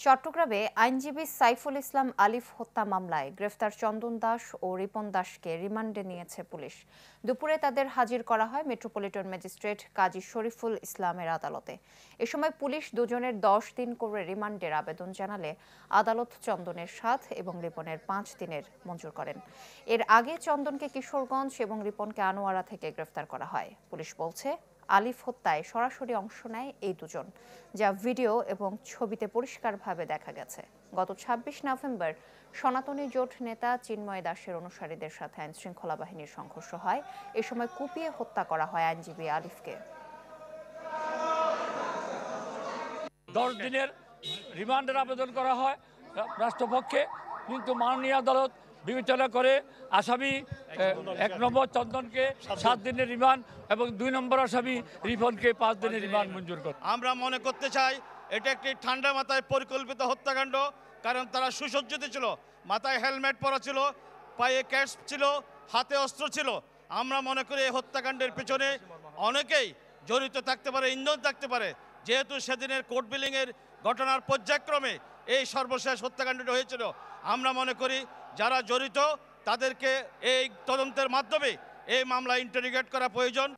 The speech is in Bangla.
চট্টগ্রামে আইনজীবী সাইফুল ইসলাম আলিফ হত্যা মামলায় গ্রেফতার চন্দন দাস ও রিপন দাসকে রিমান্ডে নিয়েছে পুলিশ। দুপুরে তাদের হাজির করা হয় মেট্রোপলিটন ম্যাজিস্ট্রেট কাজী শরীফুল ইসলামের আদালতে। এ সময় পুলিশ দুজনের 10 দিন করে রিমান্ডের আবেদন জানালে আদালত চন্দনের 7 এবং রিপনের 5 দিনের মঞ্জুর করেন। এর আগে চন্দনকে কিশোরগঞ্জ এবং রিপনকে আনোয়ারা থেকে গ্রেফতার করা হয়। পুলিশ বলছে, আলিফ হত্যায় সরাসরি অংশ নেয় এই দুজন, যা ভিডিও এবং ছবিতে পরিষ্কারভাবে দেখা গেছে। গত 26 নভেম্বর সনাতনী জোট নেতা চিন্ময় দাসের অনুসারীদের সাথে আইনশৃঙ্খলা বাহিনীর সংঘর্ষ হয়। এ সময় কুপিয়ে হত্যা করা হয় আইনজীবী আলিফকে। 10 দিনের রিমান্ডের আবেদন করা হয় রাষ্ট্রপক্ষে, কিন্তু মাননীয় আদালত বিবেচনা করে আসামি 1 নম্বর চন্দনকে 7 দিনের রিমান্ড এবং 2 নম্বর আসামি রিপনকে 5 দিনের রিমান্ড মঞ্জুর করে। আমরা মনে করতে চাই এটা একটি ঠান্ডা মাথায় পরিকল্পিত হত্যাকাণ্ড, কারণ তারা সুসজ্জিত ছিল, মাথায় হেলমেট পরা ছিল, পায়ে ক্যাশ ছিল, হাতে অস্ত্র ছিল। আমরা মনে করি এই হত্যাকাণ্ডের পেছনে অনেকেই জড়িত থাকতে পারে, ইন্ধন থাকতে পারে, যেহেতু সেদিনের কোর্ট বিলিংয়ের ঘটনার পর্যায়ক্রমে এই সর্বশেষ হত্যাকাণ্ডটি হয়েছিল। আমরা মনে করি যারা জড়িত তাদেরকে এই তদন্তের মাধ্যমে এই মামলা ইন্টারোগেট করা প্রয়োজন।